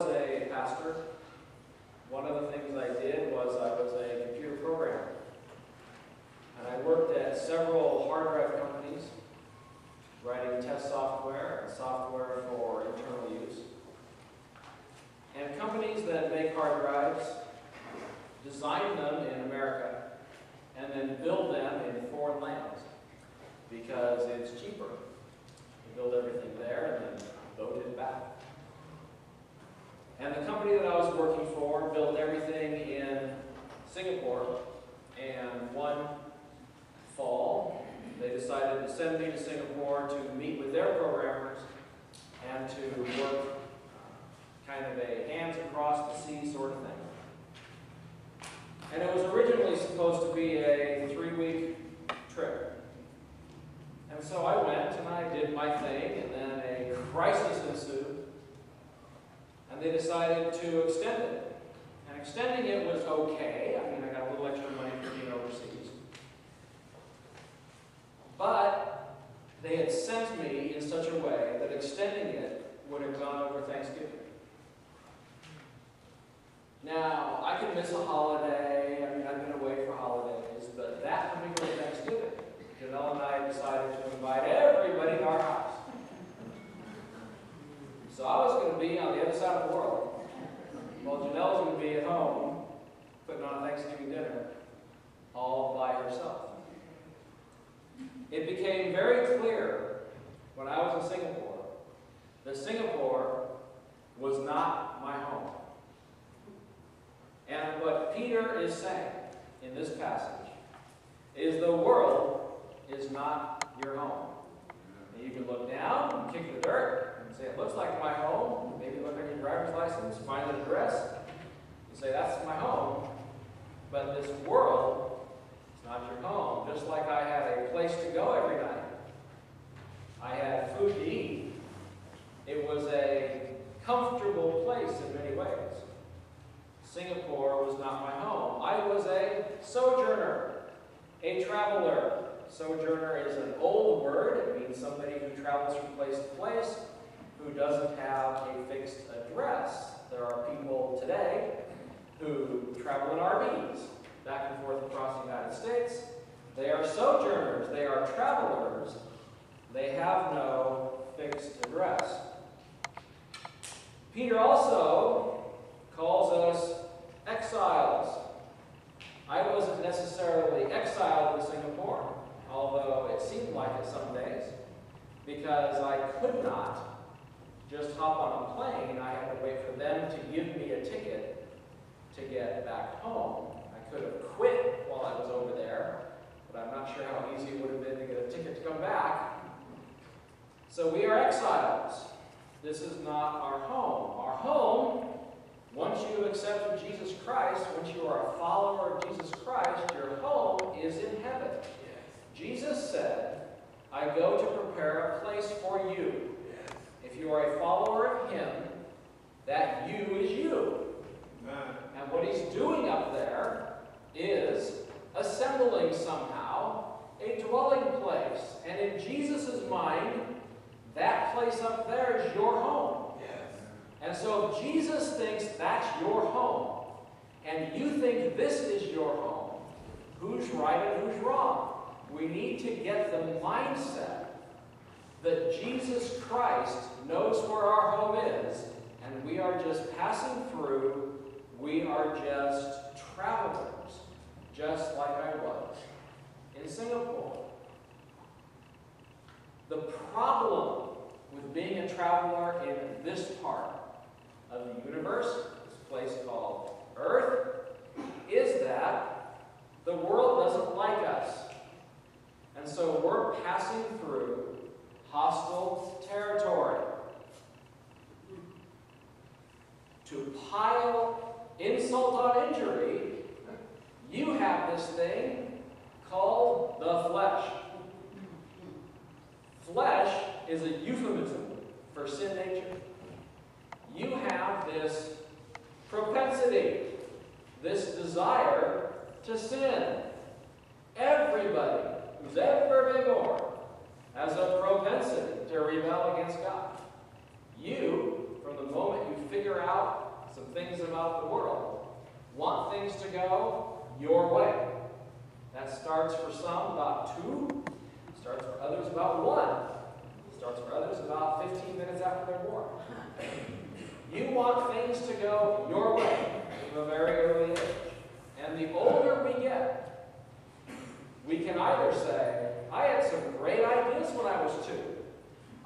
As a pastor, one of the things I did was I was a computer programmer. And I worked at several hard drive companies, writing test software and software for internal use. And companies that make hard drives design them in America and then build them in foreign lands because it's cheaper to build everything there and then load it back. And the company that I was working for built everything in Singapore, and one fall they decided to send me to Singapore to meet with their programmers and to work kind of a hands across the sea sort of thing. And it was originally supposed to be a 3-week trip. And so I went and I did my thing, and then a crisis ensued. And they decided to extend it. And extending it was okay. I mean, I got a little extra money for being overseas. But they had sent me in such a way that extending it would have gone over Thanksgiving. Now, I could miss a holiday. I mean, I've been away for holidays. But that particular Thanksgiving, Janelle and I decided to invite everybody to our house. So I was going to be on the other side of the world, while Janelle was going to be at home, putting on a Thanksgiving dinner, all by herself. It became very clear when I was in Singapore that Singapore was not my home. And what Peter is saying in this passage is the world is not your home. And you can look down and kick the dirt, say, it looks like my home. Maybe look at your driver's license, find the address, and say, that's my home. But this world is not your home. Just like I had a place to go every night. I had food to eat. It was a comfortable place in many ways. Singapore was not my home. I was a sojourner, a traveler. Sojourner is an old word. It means somebody who travels from place to place, who doesn't have a fixed address. There are people today who travel in RVs back and forth across the United States. They are sojourners. They are travelers. They have no fixed address. Peter also calls us exiles. I wasn't necessarily exiled in Singapore, although it seemed like it some days, because I could not just hop on a plane. I had to wait for them to give me a ticket to get back home. I could have quit while I was over there, but I'm not sure how easy it would have been to get a ticket to come back. So we are exiles. This is not our home. Our home, once you have accepted Jesus Christ, once you are a follower of Jesus Christ, your home is in heaven. Jesus said, I go to prepare a place for you. If you are a follower of Him, that you is you. Amen. And what He's doing up there is assembling somehow a dwelling place. And in Jesus' mind, that place up there is your home. Yes. And so if Jesus thinks that's your home, and you think this is your home, who's right and who's wrong? We need to get the mindset that Jesus Christ knows where our home is, and we are just passing through. We are just travelers, just like I was in Singapore. The problem with being a traveler in this part of the universe, this place called Earth, is that the world doesn't like us. And so we're passing through hostile territory. To pile insult on injury, you have this thing called the flesh. Flesh is a euphemism for sin nature. You have this propensity, this desire to sin. Everybody who's ever been born has a propensity to rebel against God. You, from the moment you figure figure out some things about the world, want things to go your way. That starts for some about 2, starts for others about 1, starts for others about 15 minutes after they're born. You want things to go your way from a very early age. And the older we get, we can either say, I had some great ideas when I was 2.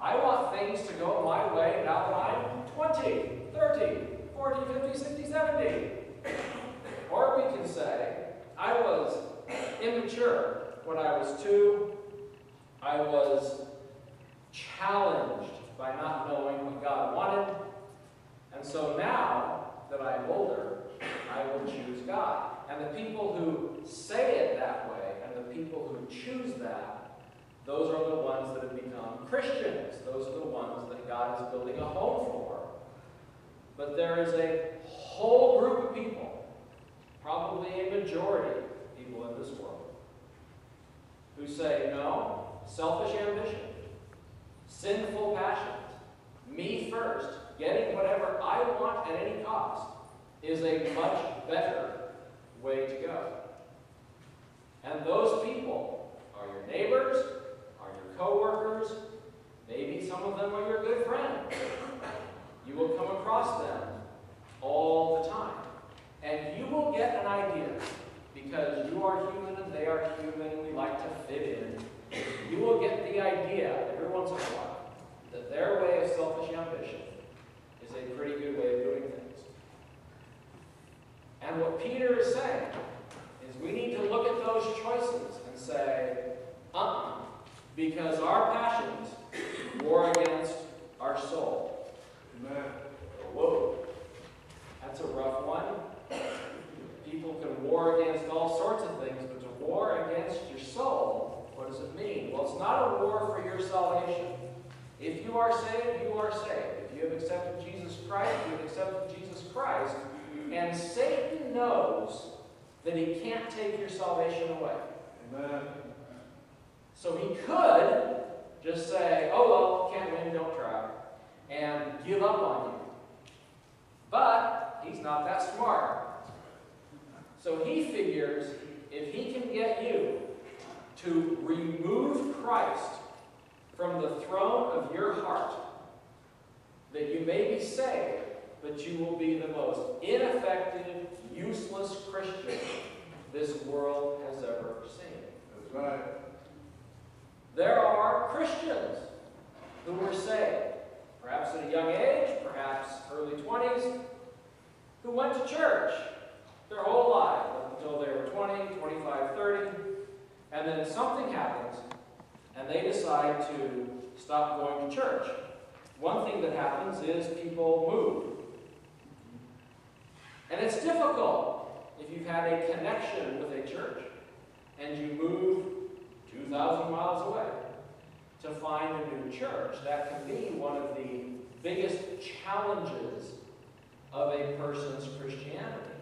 I want things to go my way now that I'm 20, 30, 40, 50, 60, 70. Or we can say, I was immature when I was 2. I was challenged by not knowing what God wanted. And so now that I'm older, I will choose God. And the people who say it that way, and the people who choose that, those are the ones that have become Christians. Those are the ones that God is building a home for. But there is a whole group of people, probably a majority of people in this world, who say, no, selfish ambition, sinful passions, me first, getting whatever I want at any cost, is a much better way to go. And those people are your neighbors, are your co-workers, maybe some of them are your good friends. You will come across them all the time. And you will get an idea, because you are human and they are human and we like to fit in. You will get the idea every once in a while that their way of selfish ambition is a pretty good way of doing things. And what Peter is saying is we need to look at those choices and say, because our passions war against our soul. Amen. Whoa, that's a rough one. People can war against all sorts of things, but to war against your soul, what does it mean? Well, it's not a war for your salvation. If you are saved, you are saved. If you have accepted Jesus Christ, you have accepted Jesus Christ. And Satan knows that he can't take your salvation away. Amen. So he could just say, oh, well, can't win, don't try, and give up on you. But he's not that smart. So he figures if he can get you to remove Christ from the throne of your heart, that you may be saved, but you will be the most ineffective, useless Christian this world has ever seen. That's right. There are Christians who were saved, perhaps at a young age, perhaps early 20s, who went to church their whole life until they were 20, 25, 30, and then something happens, and they decide to stop going to church. One thing that happens is people move. And it's difficult if you've had a connection with a church and you move 2,000 miles away to find a new church. That can be one of the biggest challenges of a person's Christianity.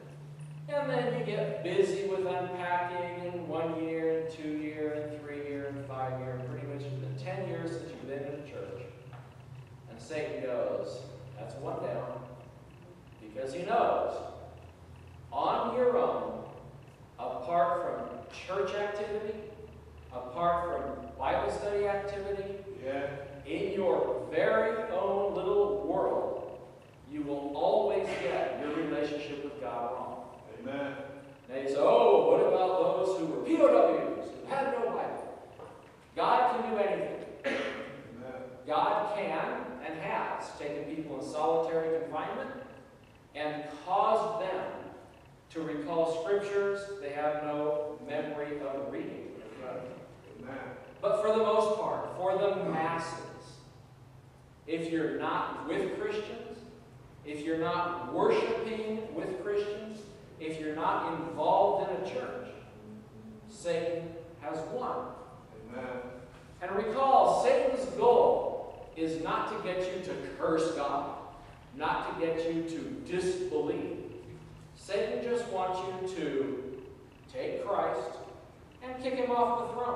And then you get busy with unpacking in 1 year, and 2 year, and 3 year, and 5 year, pretty much the 10 years since you've been in a church. And Satan goes, that's one down, because he knows on your own, apart from church activity, apart from Bible study activity, in your very own little world, you will always get your relationship with God wrong. Amen. Now you say, oh, what about those who were POWs, who had no Bible? God can do anything. Amen. God can and has taken people in solitary confinement and caused them to recall scriptures they have no memory of reading. Amen. But for the most part, for the masses, if you're not with Christians, if you're not worshiping with Christians, if you're not involved in a church, Satan has won. Amen. And recall, Satan's goal is not to get you to curse God, not to get you to disbelieve. Satan just wants you to take Christ and kick him off the throne.